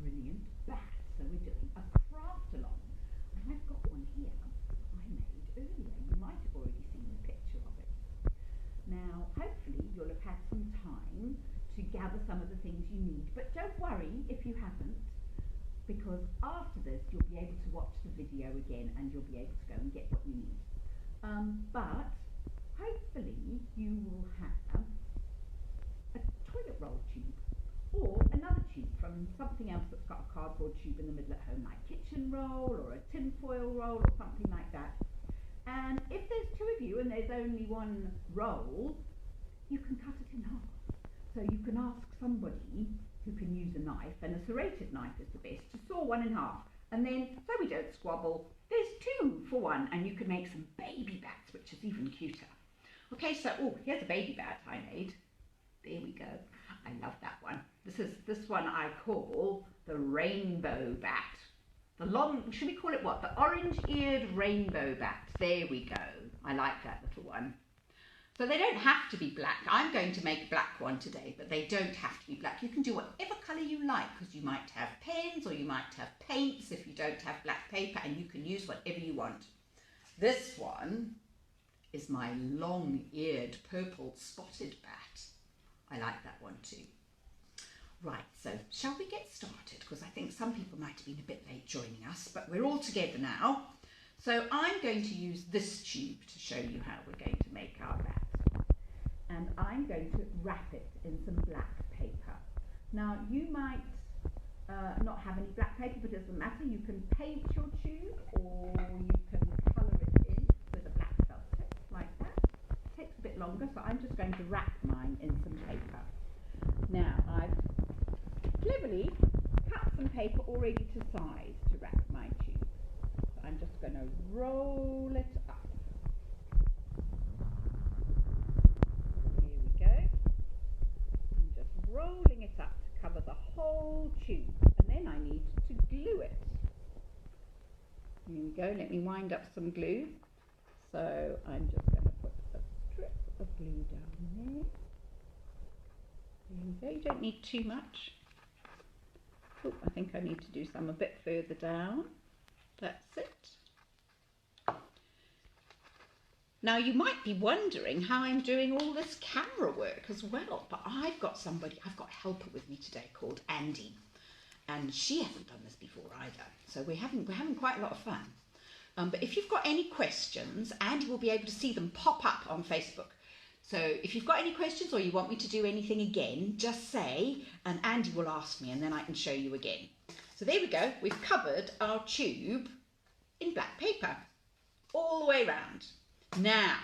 brilliant bat. So we're doing a craft along. And I've got one here I made earlier. You might have already seen a picture of it. Now, hopefully you'll have had some time to gather some of the things you need. But don't worry if you haven't, because after this you'll be able to watch the video again and you'll be able to go and get what you need. But hopefully you will have a toilet roll tube or another tube from something else that's got a cardboard tube in the middle at home, like kitchen roll or a tin foil roll or something like that. And if there's two of you and there's only one roll, you can cut it in half. So you can ask somebody who can use a knife, and a serrated knife is the best, to saw one in half. And then, so we don't squabble, there's 2 for 1, and you can make some baby bats, which is even cuter. Okay, so, oh, here's a baby bat I made. There we go. I love that one. This one I call the rainbow bat. The long, should we call it what? The orange-eared rainbow bat. There we go. I like that little one. So they don't have to be black. I'm going to make a black one today, but they don't have to be black. You can do whatever colour you like, because you might have pens or you might have paints if you don't have black paper, and you can use whatever you want. This one is my long-eared purple spotted bat. I like that one too. Right, so shall we get started? Because I think some people might have been a bit late joining us, but we're all together now. So I'm going to use this tube to show you how we're going to make our bat. And I'm going to wrap it in some black paper. Now you might not have any black paper, but it doesn't matter. You can paint your tube or you can colour it in with a black felt tip like that. It takes a bit longer, so I'm just going to wrap mine in some paper. Now I've cleverly cut some paper already to size to wrap my tube. So I'm just going to roll it up. Rolling it up to cover the whole tube, and then I need to glue it. Here we go, let me wind up some glue. So I'm just going to put a strip of glue down there. There we go, you don't need too much. Oh, I think I need to do some a bit further down. That's it. Now you might be wondering how I'm doing all this camera work as well, but I've got a helper with me today called Andy, and she hasn't done this before either, so we're having quite a lot of fun. But if you've got any questions, Andy will be able to see them pop up on Facebook. So if you've got any questions or you want me to do anything again, just say, and Andy will ask me, and then I can show you again. So there we go, we've covered our tube in black paper all the way around. Now,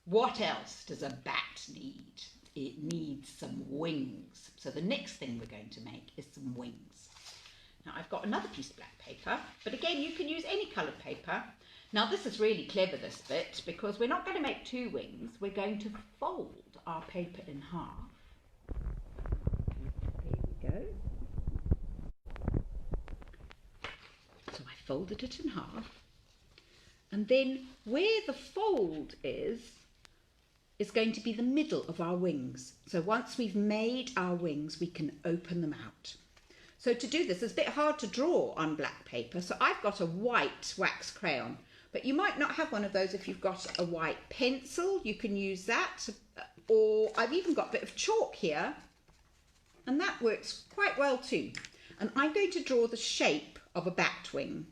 what else does a bat need? It needs some wings. So the next thing we're going to make is some wings. Now I've got another piece of black paper, but again you can use any coloured paper. Now this is really clever, this bit, because we're not going to make 2 wings. We're going to fold our paper in half. There we go. So I folded it in half. And then where the fold is going to be the middle of our wings. So once we've made our wings, we can open them out. So to do this, it's a bit hard to draw on black paper. So I've got a white wax crayon, but you might not have one of those if you've got a white pencil. You can use that, or I've even got a bit of chalk here, and that works quite well too. And I'm going to draw the shape of a bat wing.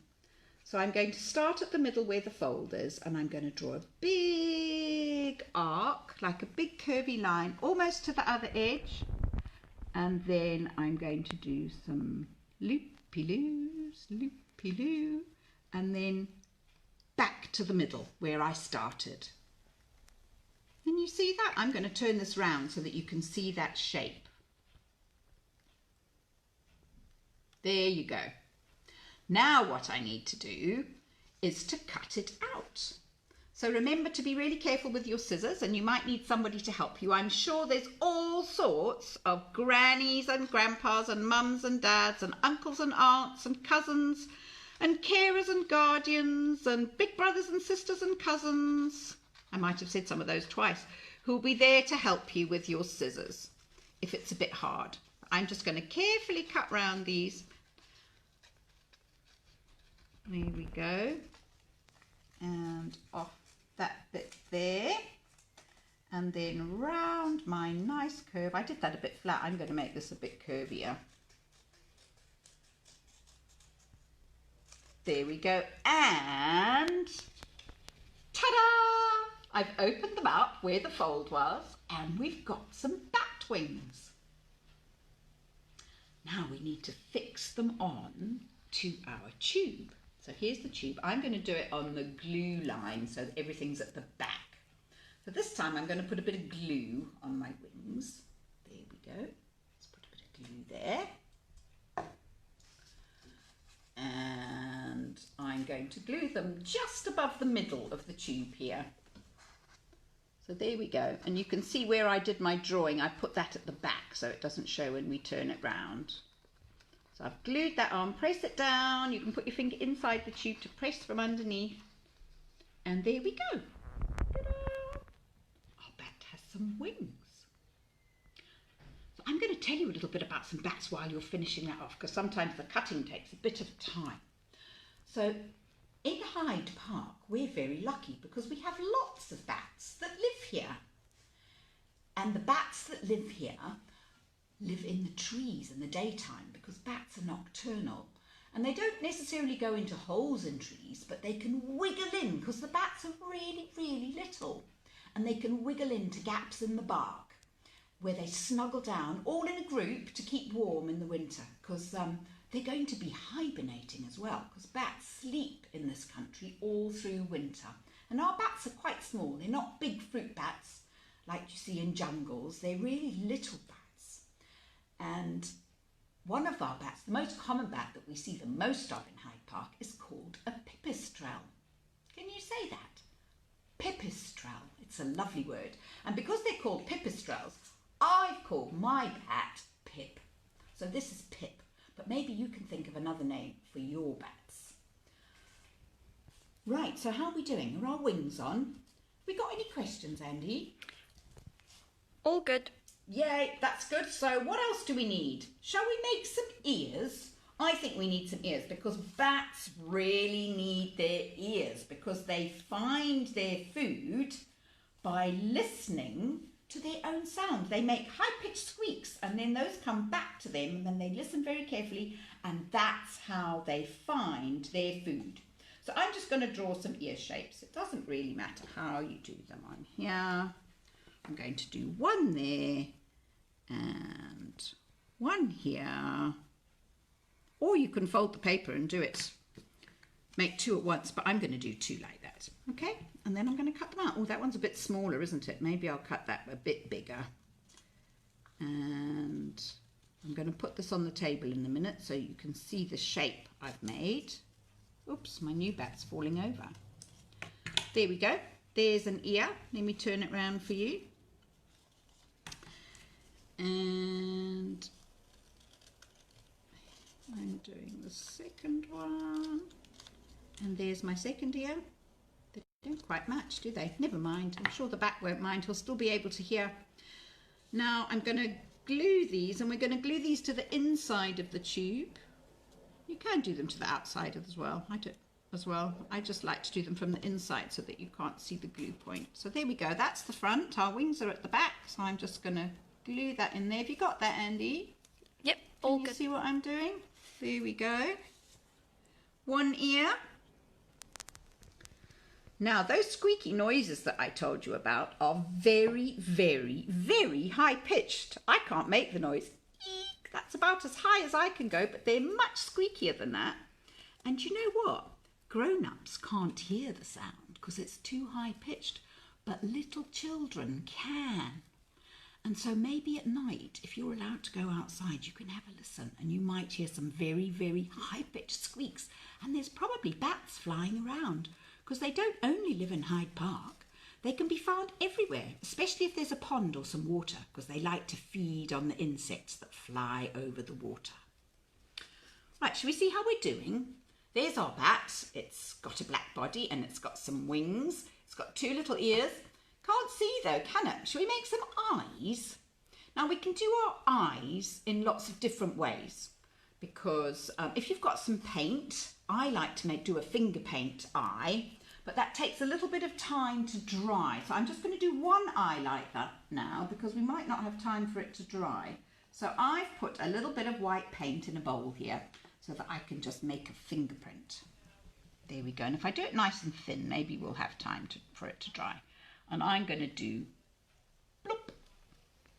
So I'm going to start at the middle where the fold is, and I'm going to draw a big arc, like a big curvy line, almost to the other edge. And then I'm going to do some loopy-loos, loopy-loo, and then back to the middle where I started. And you see that? I'm going to turn this round so that you can see that shape. There you go. Now what I need to do is to cut it out. So remember to be really careful with your scissors, and you might need somebody to help you. I'm sure there's all sorts of grannies and grandpas and mums and dads and uncles and aunts and cousins and carers and guardians and big brothers and sisters and cousins, I might have said some of those twice, who will be there to help you with your scissors if it's a bit hard. I'm just going to carefully cut round these There we go. And off that bit there. And then round my nice curve. I did that a bit flat. I'm going to make this a bit curvier. There we go. And ta-da! I've opened them up where the fold was, and we've got some bat wings. Now we need to fix them on to our tube. So here's the tube. I'm going to do it on the glue line so that everything's at the back. So this time I'm going to put a bit of glue on my wings. There we go. Let's put a bit of glue there. And I'm going to glue them just above the middle of the tube here. So there we go. And you can see where I did my drawing. I put that at the back so it doesn't show when we turn it round. So I've glued that on. Press it down. You can put your finger inside the tube to press from underneath. And there we go. Some wings. So I'm going to tell you a little bit about some bats while you're finishing that off, because sometimes the cutting takes a bit of time. So in Hyde Park we're very lucky because we have lots of bats that live here, and the bats that live here live in the trees in the daytime because bats are nocturnal, and they don't necessarily go into holes in trees, but they can wiggle in because the bats are really little. And they can wiggle into gaps in the bark where they snuggle down all in a group to keep warm in the winter, because they're going to be hibernating as well, because bats sleep in this country all through winter. And our bats are quite small. They're not big fruit bats like you see in jungles. They're really little bats. And one of our bats, the most common bat that we see the most of in Hyde Park, is called a pipistrelle. Can you say that? Pipistrelle. It's a lovely word. And because they're called pipistrelles, I've called my bat Pip. So this is Pip, but maybe you can think of another name for your bats. Right, so how are we doing? Are our wings on? We got any questions, Andy? All good. Yay, that's good. So what else do we need? Shall we make some ears? I think we need some ears because bats really need their ears because they find their food by listening to their own sound. They make high-pitched squeaks and then those come back to them and then they listen very carefully and that's how they find their food. So I'm just going to draw some ear shapes. It doesn't really matter how you do them on here. I'm going to do one there and one here. Or you can fold the paper and do it, make two at once, but I'm going to do two like that, okay? And then I'm going to cut them out. Oh, that one's a bit smaller, isn't it? Maybe I'll cut that a bit bigger. And I'm going to put this on the table in a minute so you can see the shape I've made. Oops, my new bat's falling over. There we go. There's an ear. Let me turn it round for you. And I'm doing the second one, and there's my second ear. They don't quite match, do they? Never mind, I'm sure the bat won't mind, he'll still be able to hear. Now I'm going to glue these, and we're going to glue these to the inside of the tube. You can do them to the outside as well. I do as well. I just like to do them from the inside so that you can't see the glue point. So there we go, that's the front. Our wings are at the back, so I'm just going to glue that in there. Have you got that, Andy? Yep, all Can you good. see what I'm doing? There we go. One ear. Now those squeaky noises that I told you about are very high pitched. I can't make the noise. Eek, that's about as high as I can go, but they're much squeakier than that. And you know what? Grown-ups can't hear the sound because it's too high pitched, but little children can. And so maybe at night, if you're allowed to go outside, you can have a listen and you might hear some very high-pitched squeaks. And there's probably bats flying around because they don't only live in Hyde Park. They can be found everywhere, especially if there's a pond or some water, because they like to feed on the insects that fly over the water. Right, shall we see how we're doing? There's our bat. It's got a black body and it's got some wings. It's got two little ears. Can't see though, can it? Shall we make some eyes? Now we can do our eyes in lots of different ways because if you've got some paint, I like to do a finger paint eye, but that takes a little bit of time to dry. So I'm just going to do one eye like that now because we might not have time for it to dry. So I've put a little bit of white paint in a bowl here so that I can just make a fingerprint. There we go. And if I do it nice and thin, maybe we'll have time for it to dry. And I'm going to do bloop,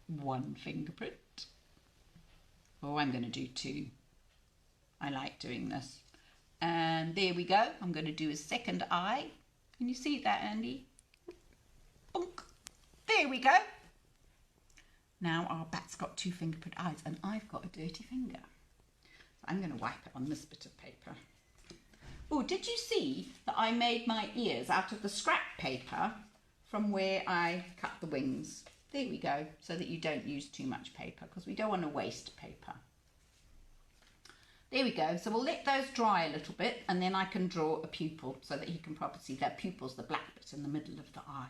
one fingerprint. Oh, I'm going to do two. I like doing this. And there we go. I'm going to do a second eye. Can you see that, Andy? Bonk. There we go. Now our bat's got two fingerprint eyes and I've got a dirty finger. So I'm going to wipe it on this bit of paper. Oh, did you see that I made my ears out of the scrap paper from where I cut the wings? There we go, so that you don't use too much paper because we don't want to waste paper. There we go. So we'll let those dry a little bit and then I can draw a pupil so that you can probably see that pupil's the black bit in the middle of the eye.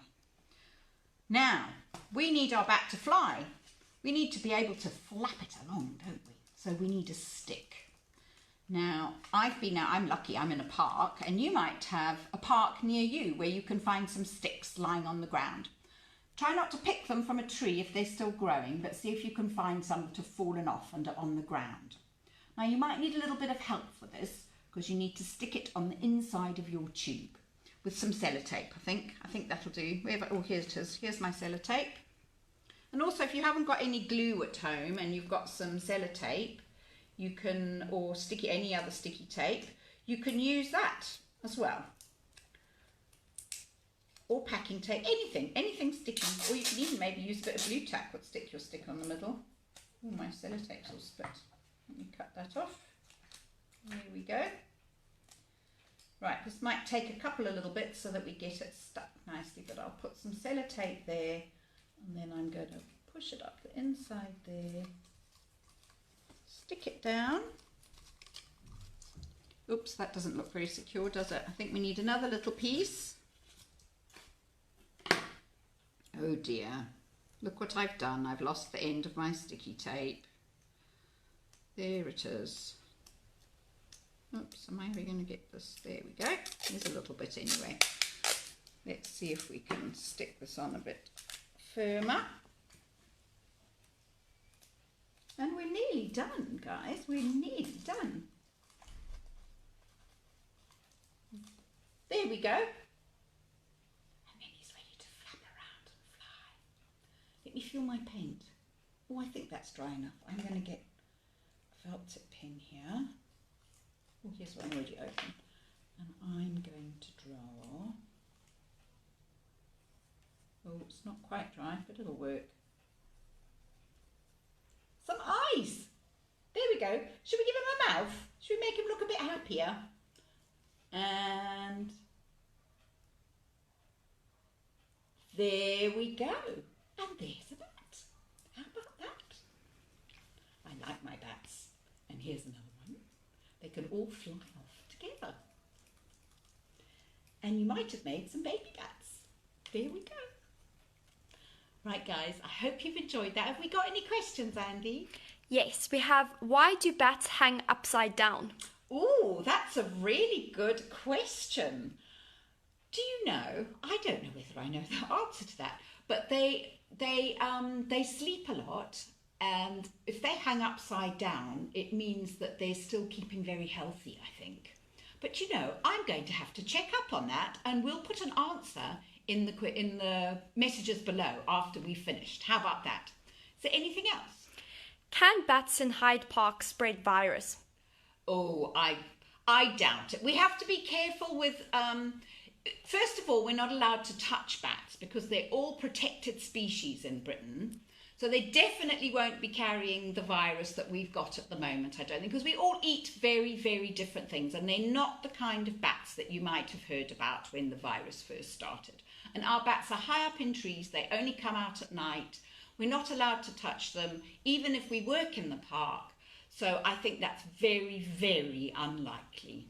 Now, we need our bat to fly. We need to be able to flap it along, don't we? So we need a stick. Now, I'm lucky, I'm in a park, and you might have a park near you where you can find some sticks lying on the ground. Try not to pick them from a tree if they're still growing, but see if you can find some that have fallen off and are on the ground. Now, you might need a little bit of help for this because you need to stick it on the inside of your tube with some sellotape, I think that'll do. Oh, here it is. Here's my sellotape. And also, if you haven't got any glue at home and you've got some sellotape, you can, or any other sticky tape, you can use that as well. Or packing tape, anything sticking. Or you can even maybe use a bit of blue tack, but stick your stick on the middle. Oh, my sellotape's all split. Let me cut that off. There we go. Right, this might take a couple of little bits so that we get it stuck nicely, but I'll put some sellotape there and then I'm going to push it up the inside there, stick it down. Oops, that doesn't look very secure, does it? I think we need another little piece. Oh dear, look what I've done. I've lost the end of my sticky tape. There it is. Oops, am I ever going to get this? There we go. There's a little bit anyway. Let's see if we can stick this on a bit firmer. And we're nearly done, guys. We're nearly done. There we go. And then he's ready to flap around and fly. Let me feel my paint. Oh, I think that's dry enough. I'm going to get a felt tip pen here. Oh, here's one already open. And I'm going to draw. Oh, it's not quite dry, but it'll work. Some eyes. There we go. Should we give him a mouth? Should we make him look a bit happier? And there we go. And there's a bat. How about that? I like my bats. And here's another one. They can all fly off together. And you might have made some baby bats. There we go. Right, guys, I hope you've enjoyed that. Have we got any questions, Andy? Yes, we have. Why do bats hang upside down? Oh, that's a really good question. Do you know? I don't know whether I know the answer to that, but they sleep a lot, and if they hang upside down, it means that they're still keeping very healthy, I think. But you know, I'm going to have to check up on that, and we'll put an answer in the messages below after we've finished. How about that? Is there anything else? Can bats in Hyde Park spread virus? Oh, I doubt it. We have to be careful with, first of all, we're not allowed to touch bats because they're all protected species in Britain. So they definitely won't be carrying the virus that we've got at the moment, I don't think, because we all eat very, very different things, and they're not the kind of bats that you might have heard about when the virus first started. And our bats are high up in trees. They only come out at night. We're not allowed to touch them, even if we work in the park. So I think that's very, very unlikely.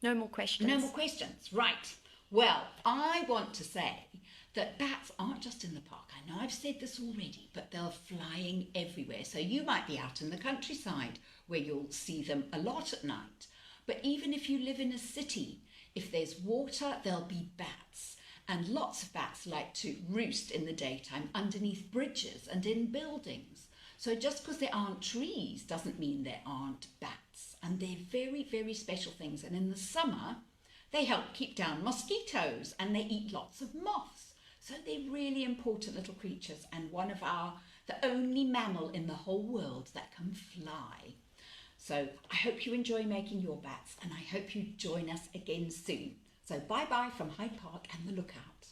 No more questions. No more questions. Right. Well, I want to say that bats aren't just in the park. I know I've said this already, but they're flying everywhere. So you might be out in the countryside where you'll see them a lot at night. But even if you live in a city, if there's water, there'll be bats. And lots of bats like to roost in the daytime underneath bridges and in buildings. So just because there aren't trees doesn't mean there aren't bats. And they're very, very special things. And in the summer, they help keep down mosquitoes and they eat lots of moths. So they're really important little creatures and the only mammal in the whole world that can fly. So I hope you enjoy making your bats and I hope you join us again soon. So bye-bye from Hyde Park and the Lookout.